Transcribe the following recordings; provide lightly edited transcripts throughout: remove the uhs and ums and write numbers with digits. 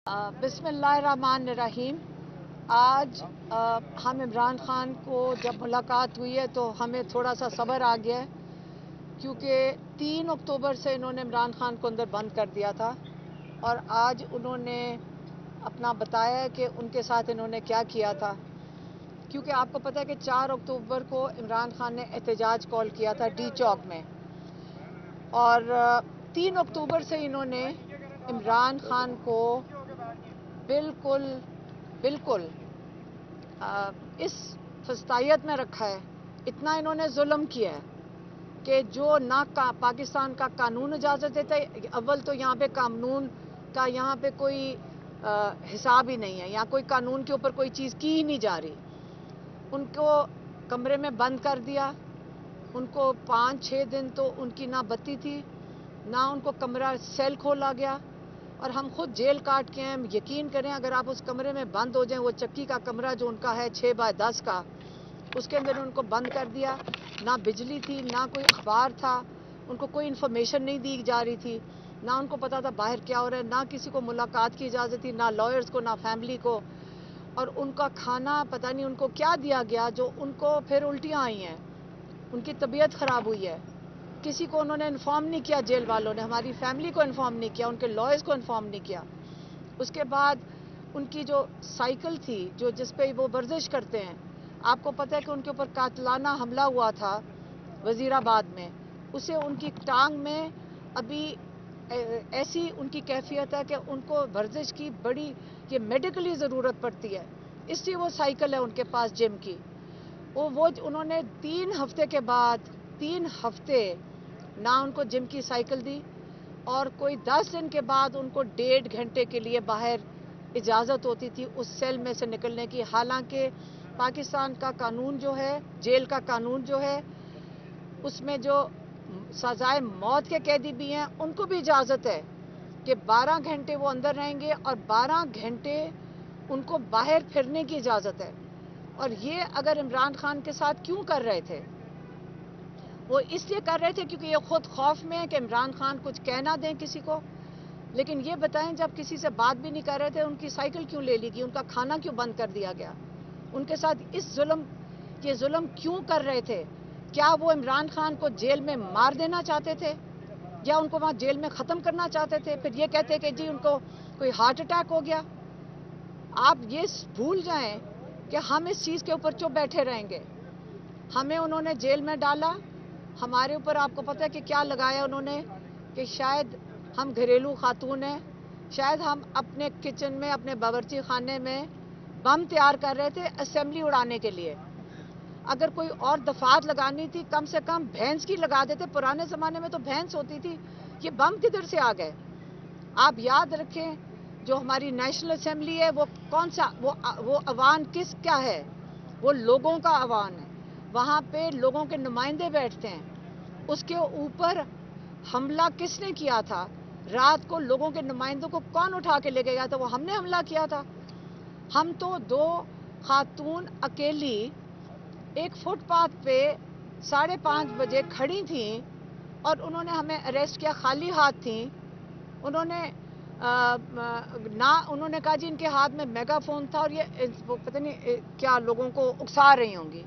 बिस्मिल्लाहिर्रहमानिर्रहीम। आज हम इमरान खान को जब मुलाकात हुई है तो हमें थोड़ा सा सब्र आ गया है, क्योंकि 3 अक्टूबर से इन्होंने इमरान खान को अंदर बंद कर दिया था और आज उन्होंने अपना बताया है कि उनके साथ इन्होंने क्या किया था। क्योंकि आपको पता है कि 4 अक्टूबर को इमरान खान ने एहतजाज कॉल किया था डी चौक में, और 3 अक्टूबर से इन्होंने इमरान खान को बिल्कुल इस फस्तायत में रखा है। इतना इन्होंने जुल्म किया है कि जो ना पाकिस्तान का कानून इजाज़त देता है। अव्वल तो यहाँ पे कानून का यहाँ पे कोई हिसाब ही नहीं है, यहाँ कोई कानून के ऊपर कोई चीज़ की ही नहीं जा रही। उनको कमरे में बंद कर दिया। उनको 5-6 दिन तो उनकी ना बत्ती थी, ना उनको कमरा सेल खोला गया, और हम खुद जेल काट के हैं। यकीन करें, अगर आप उस कमरे में बंद हो जाएं, वो चक्की का कमरा जो उनका है 6x10 का, उसके अंदर उनको बंद कर दिया। ना बिजली थी, ना कोई अखबार था, उनको कोई इन्फॉर्मेशन नहीं दी जा रही थी, ना उनको पता था बाहर क्या हो रहा है, ना किसी को मुलाकात की इजाज़त थी, ना लॉयर्स को, ना फैमिली को। और उनका खाना पता नहीं उनको क्या दिया गया, जो उनको फिर उल्टियाँ आई हैं, उनकी तबीयत ख़राब हुई है। किसी को उन्होंने इन्फॉर्म नहीं किया, जेल वालों ने हमारी फैमिली को इन्फॉर्म नहीं किया, उनके लॉयर्स को इन्फॉर्म नहीं किया। उसके बाद उनकी जो साइकिल थी, जो जिस पे वो वर्जिश करते हैं, आपको पता है कि उनके ऊपर कातलाना हमला हुआ था वजीराबाद में। उसे उनकी टांग में अभी ऐसी उनकी कैफियत है कि उनको वर्जिश की बड़ी ये मेडिकली ज़रूरत पड़ती है, इसलिए वो साइकिल है उनके पास जिम की। वो उन्होंने 3 हफ्ते के बाद 3 हफ्ते ना उनको जिम की साइकिल दी, और कोई 10 दिन के बाद उनको 1.5 घंटे के लिए बाहर इजाज़त होती थी उस सेल में से निकलने की। हालांकि पाकिस्तान का कानून जो है, जेल का कानून जो है, उसमें जो सजाए मौत के कैदी भी हैं, उनको भी इजाज़त है कि 12 घंटे वो अंदर रहेंगे और 12 घंटे उनको बाहर फिरने की इजाज़त है। और ये अगर इमरान खान के साथ क्यों कर रहे थे? वो इसलिए कर रहे थे क्योंकि ये खुद खौफ में है कि इमरान खान कुछ कह ना दें किसी को। लेकिन ये बताएं, जब किसी से बात भी नहीं कर रहे थे, उनकी साइकिल क्यों ले ली गई, उनका खाना क्यों बंद कर दिया गया? उनके साथ ये जुल्म क्यों कर रहे थे? क्या वो इमरान खान को जेल में मार देना चाहते थे, या उनको वहाँ जेल में ख़त्म करना चाहते थे? फिर ये कहते कि जी उनको कोई हार्ट अटैक हो गया। आप ये भूल जाएं कि हम इस चीज़ के ऊपर चुप बैठे रहेंगे। हमें उन्होंने जेल में डाला, हमारे ऊपर आपको पता है कि क्या लगाया उन्होंने, कि शायद हम घरेलू खातून हैं, शायद हम अपने किचन में, अपने बावर्ची खाने में बम तैयार कर रहे थे असेंबली उड़ाने के लिए। अगर कोई और दफात लगानी थी, कम से कम भैंस की लगा देते। पुराने ज़माने में तो भैंस होती थी, ये बम किधर से आ गए? आप याद रखें, जो हमारी नेशनल असेंबली है, वो कौन सा, वो अवान किस क्या है? वो लोगों का अवान है। वहाँ पे लोगों के नुमाइंदे बैठते हैं। उसके ऊपर हमला किसने किया था? रात को लोगों के नुमाइंदों को कौन उठा के ले गया था? वो हमने हमला किया था। हम तो 2 खातून अकेली एक फुटपाथ पे 5:30 बजे खड़ी थी, और उन्होंने हमें अरेस्ट किया, खाली हाथ थी। उन्होंने उन्होंने कहा जी इनके हाथ में मेगाफोन था, और ये पता नहीं क्या लोगों को उकसा रही होंगी।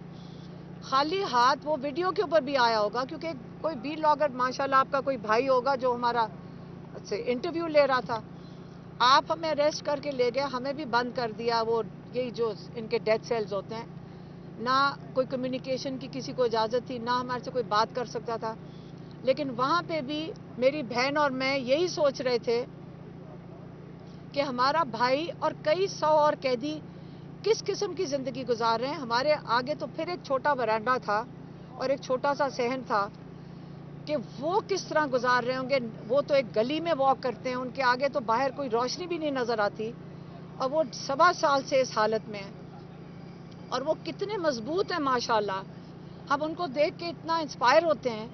खाली हाथ, वो वीडियो के ऊपर भी आया होगा, क्योंकि कोई बी लॉगर माशाल्लाह आपका कोई भाई होगा जो हमारा से इंटरव्यू ले रहा था। आप हमें अरेस्ट करके ले गए, हमें भी बंद कर दिया। वो यही जो इनके डेथ सेल्स होते हैं, ना कोई कम्युनिकेशन की किसी को इजाज़त थी, ना हमारे से कोई बात कर सकता था। लेकिन वहाँ पे भी मेरी बहन और मैं यही सोच रहे थे कि हमारा भाई और कई 100 और कैदी किस किस्म की ज़िंदगी गुजार रहे हैं। हमारे आगे तो फिर एक छोटा वरांडा था और एक छोटा सा सहन था, कि वो किस तरह गुजार रहे होंगे। वो तो एक गली में वॉक करते हैं, उनके आगे तो बाहर कोई रोशनी भी नहीं नज़र आती, और वो 1.25 साल से इस हालत में है। और वो कितने मजबूत हैं माशाल्लाह। हम उनको देख के इतना इंस्पायर होते हैं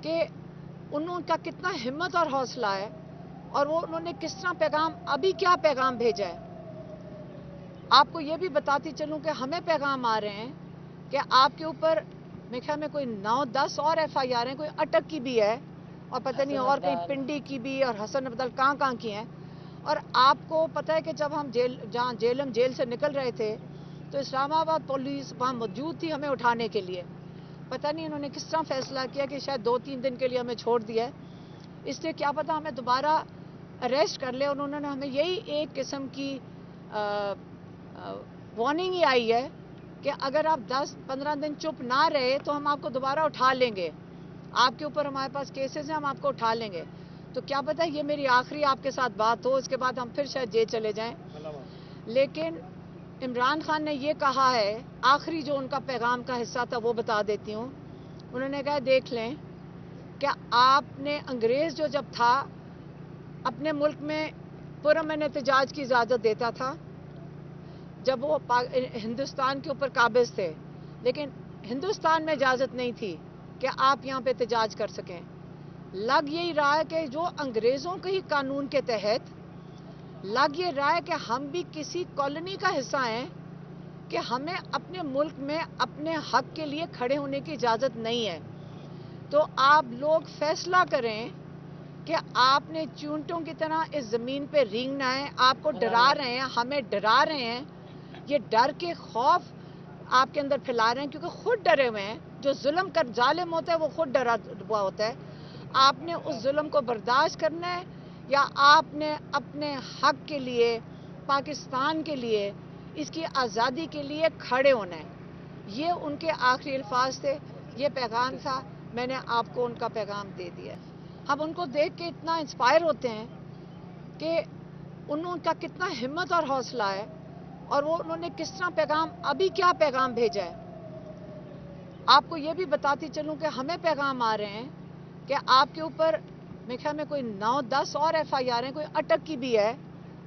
कि उनका कितना हिम्मत और हौसला है, और वो उन्होंने किस तरह पैगाम, अभी क्या पैगाम भेजा है। आपको ये भी बताती चलूं कि हमें पैगाम आ रहे हैं कि आपके ऊपर मेरे ख्याल में कोई 9-10 और FIR हैं, कोई अटक की भी है, और पता नहीं और कहीं पिंडी की भी, और हसन अब्दुल कहाँ की हैं। اور آپ کو پتہ ہے کہ جب ہم جیل سے نکل رہے تھے تو اسلام آباد پولیس وہاں موجود تھی ہمیں اٹھانے کے لیے. پتہ نہیں انہوں نے کس طرح فیصلہ کیا کہ شاید 2-3 دن کے لیے ہمیں چھوڑ دیا ہے. اس لیے کیا پتہ ہمیں دوبارہ اریسٹ کر لے. انہوں نے ہمیں یہی ایک قسم کی وارننگ ہی آئی ہے کہ اگر آپ 10-15 دن چپ نہ رہے تو ہم آپ کو دوبارہ اٹھا لیں گے. آپ کے اوپر ہمارے پاس کیسز ہیں, ہم آپ کو اٹھا لیں گے. تو کیا پتہ یہ میری آخری آپ کے ساتھ بات ہو, اس کے بعد ہم پھر شاید جیل چلے جائیں. لیکن عمران خان نے یہ کہا ہے, آخری جو ان کا پیغام کا حصہ تھا وہ بتا دیتی ہوں. انہوں نے کہا دیکھ لیں کہ آپ نے انگریز جو جب تھا اپنے ملک میں پرامن احتجاج کی اجازت دیتا تھا جب وہ ہندوستان کے اوپر قابض تھے, لیکن ہندوستان میں اجازت نہیں تھی کہ آپ یہاں پہ احتجاج کر سکیں. لگ یہی رہا ہے کہ جو انگریزوں کے ہی قانون کے تحت لگ یہ رہا ہے کہ ہم بھی کسی کالونی کا حصہ ہیں کہ ہمیں اپنے ملک میں اپنے حق کے لیے کھڑے ہونے کی اجازت نہیں ہے. تو آپ لوگ فیصلہ کریں کہ آپ نے چونٹوں کی طرح اس زمین پہ رینگنا ہے. آپ کو ڈرا رہے ہیں, ہمیں ڈرا رہے ہیں. یہ ڈر کے خوف آپ کے اندر پھیلا رہے ہیں کیونکہ خود ڈرے ہوئے ہیں. جو ظلم کر ظالم ہوتا ہے وہ خود ڈرا ہوا ہوتا ہے. آپ نے اس ظلم کو برداشت کرنا ہے یا آپ نے اپنے حق کے لیے, پاکستان کے لیے, اس کی آزادی کے لیے کھڑے ہونا ہے. یہ ان کے آخری الفاظ تھے, یہ پیغام تھا. میں نے آپ کو ان کا پیغام دے دیا. ہم ان کو دیکھ کے اتنا انسپائر ہوتے ہیں کہ انہوں کا کتنا ہمت اور حوصلہ ہے, اور وہ انہوں نے کس طرح پیغام, ابھی کیا پیغام بھیجا ہے. آپ کو یہ بھی بتاتی چلوں کہ ہمیں پیغام آ رہے ہیں کہ آپ کے اوپر میرے خیال میں کوئی 9-10 اور FIR ہیں, کوئی اٹک کی بھی ہے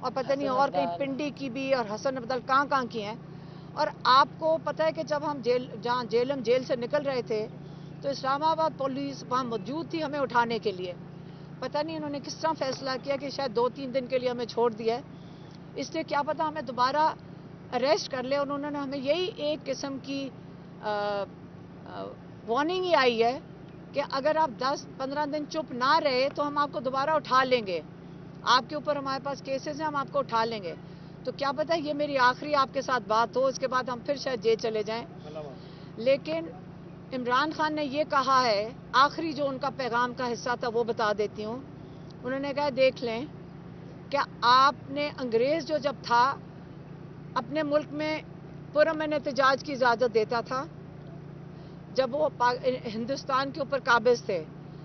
اور پتہ نہیں اور کہیں پنڈی کی بھی اور حسن عبدال کہاں کی ہیں. اور آپ کو پتہ ہے کہ جب ہم جیل سے نکل رہے تھے تو اسلام آباد پولیس وہاں موجود تھی ہمیں اٹھانے کے لیے. پتہ نہیں انہوں نے کس طرح فیصلہ کیا کہ شاید 2-3 دن کے لیے ہمیں چھوڑ دیا ہے. اس لیے کیا پتہ ہمیں دوبارہ اریسٹ کر لے. انہوں نے ہمیں یہی ایک قسم کی وارننگ ہی آئی ہے کہ اگر آپ 10-15 دن چپ نہ رہے تو ہم آپ کو دوبارہ اٹھا لیں گے. آپ کے اوپر ہمارے پاس کیسز ہیں, ہم آپ کو اٹھا لیں گے. تو کیا پتہ یہ میری آخری آپ کے ساتھ بات ہو, اس کے بعد ہم پھر شاید جیل چلے جائیں. لیکن عمران خان نے یہ کہا ہے, آخری جو ان کا پیغام کا حصہ تھا وہ بتا دیتی ہوں. انہوں نے کہا دیکھ لیں کہ آپ نے انگریز جو جب تھا اپنے ملک میں پرامن احتجاج کی اجازت دیتا تھا جب وہ ہندوستان کے اوپر قابض تھے,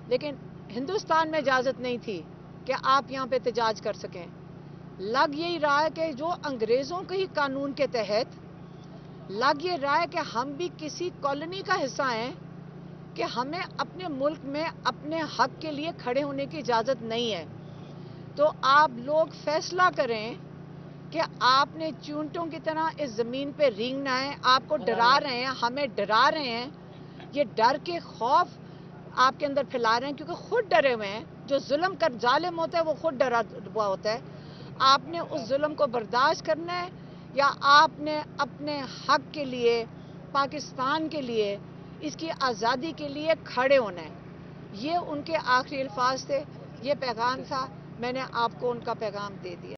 لیکن ہندوستان میں اجازت نہیں تھی کہ آپ یہاں پہ احتجاج کر سکیں. لگ یہی رہا ہے کہ جو انگریزوں کے ہی قانون کے تحت لگ یہ رہا ہے کہ ہم بھی کسی کالونی کا حصہ ہیں کہ ہمیں اپنے ملک میں اپنے حق کے لیے کھڑے ہونے کی اجازت نہیں ہے. تو آپ لوگ فیصلہ کریں کہ آپ نے چونٹوں کی طرح اس زمین پہ رینگنا ہے. آپ کو ڈرا رہے ہیں, ہمیں ڈرا رہے ہیں. یہ ڈر کے خوف آپ کے اندر پھیلا رہے ہیں کیونکہ خود ڈرے ہوئے ہیں. جو ظلم کر ظالم ہوتا ہے وہ خود ڈرا ہوا ہوتا ہے. آپ نے اس ظلم کو برداشت کرنا ہے یا آپ نے اپنے حق کے لیے, پاکستان کے لیے, اس کی آزادی کے لیے کھڑے ہونا ہے. یہ ان کے آخری الفاظ تھے, یہ پیغام تھا. میں نے آپ کو ان کا پیغام دے دیا.